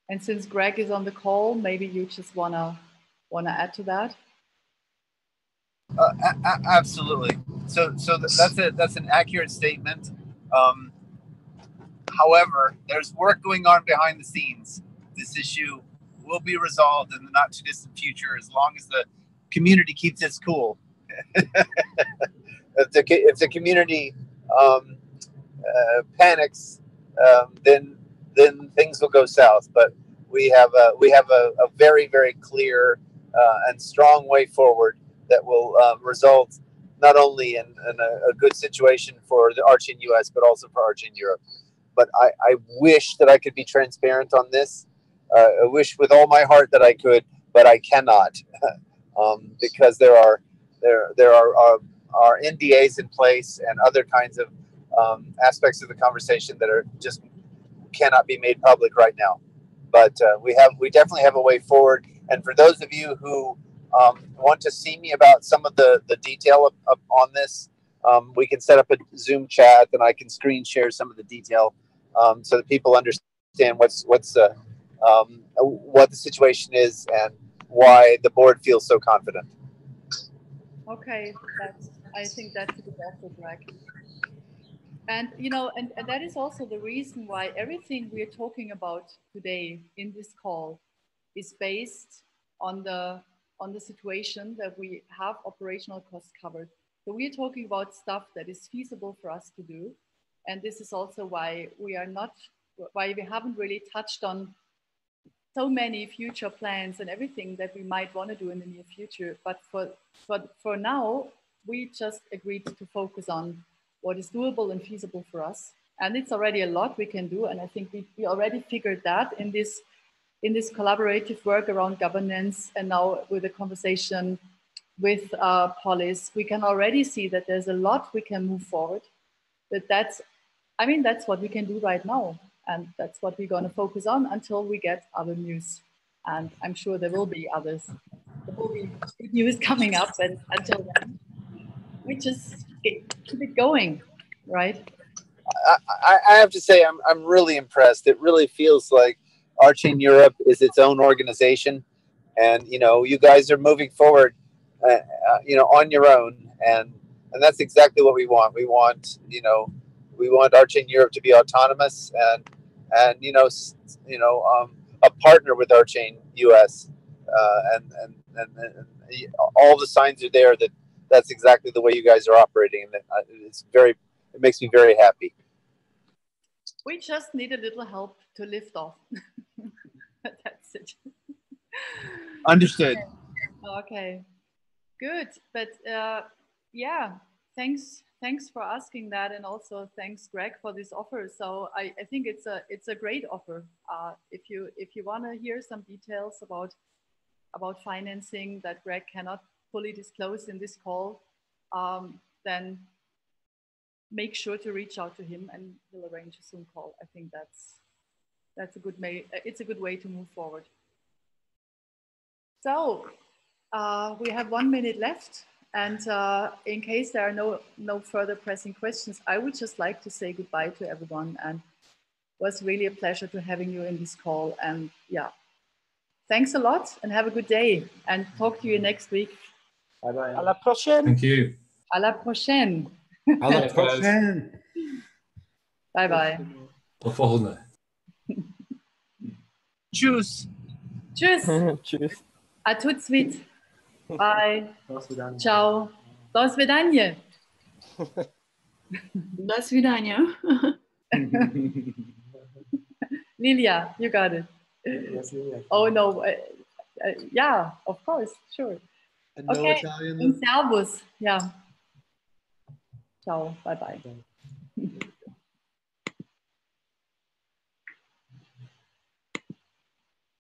And since Greg is on the call, maybe you just wanna add to that.
Absolutely. So that's an accurate statement. However, there's work going on behind the scenes. This issue will be resolved in the not too distant future, as long as the community keeps its cool. If the community panics, then things will go south. But we have a very, very clear and strong way forward that will result not only in a good situation for the RChain US, but also for RChain Europe. But I wish that I could be transparent on this. I wish with all my heart that I could, but I cannot, because there are NDAs in place and other kinds of aspects of the conversation that are just cannot be made public right now. But we definitely have a way forward. And for those of you who want to see me about some of the detail on this, we can set up a Zoom chat and I can screen share some of the detail so that people understand what the situation is and why the board feels so confident.
Okay, I think that's a good offer, Greg. And and that is also the reason why everything we are talking about today in this call is based on the situation that we have operational costs covered. So we are talking about stuff that is feasible for us to do, and this is also why we haven't really touched on so many future plans and everything that we might want to do in the near future. But for now, we just agreed to focus on what is doable and feasible for us. And it's already a lot we can do. And I think we already figured that in this collaborative work around governance, and now with the conversation with Polis, we can already see that there's a lot we can move forward. That's what we can do right now. And that's what we're going to focus on until we get other news. And I'm sure there will be others. There will be good news coming up, and until then, we just keep it going, right?
I have to say, I'm really impressed. It really feels like RChain Europe is its own organization, and you guys are moving forward, on your own, and that's exactly what we want. We want RChain Europe to be autonomous and a partner with RChain US, and all the signs are there that that's exactly the way you guys are operating, and it makes me very happy.
We just need a little help to lift off. That's it.
Understood.
Okay, good. But yeah, thanks for asking that, and also thanks, Greg, for this offer. So I think it's a great offer. If you want to hear some details about financing that Greg cannot fully disclose in this call, then make sure to reach out to him, and he'll arrange a Zoom call. I think it's a good way to move forward. So we have 1 minute left, and in case there are no further pressing questions, I would just like to say goodbye to everyone, and it was really a pleasure to having you in this call. And yeah, thanks a lot, and have a good day, and talk to you next week.
Bye bye.
À la prochaine.
Thank you.
À la prochaine.
À la prochaine.
Bye bye.
Auf Wiedersehen.
Tschüss.
Tschüss.
Tschüss.
A tout de suite. Bye. Ciao. До свидания.
До свидания.
Lilia, you got it.
Yes, Lilia.
Oh no. Yeah, of course, sure.
And no
Okay.
Italian.
In Servus. Yeah. Ciao. Bye bye.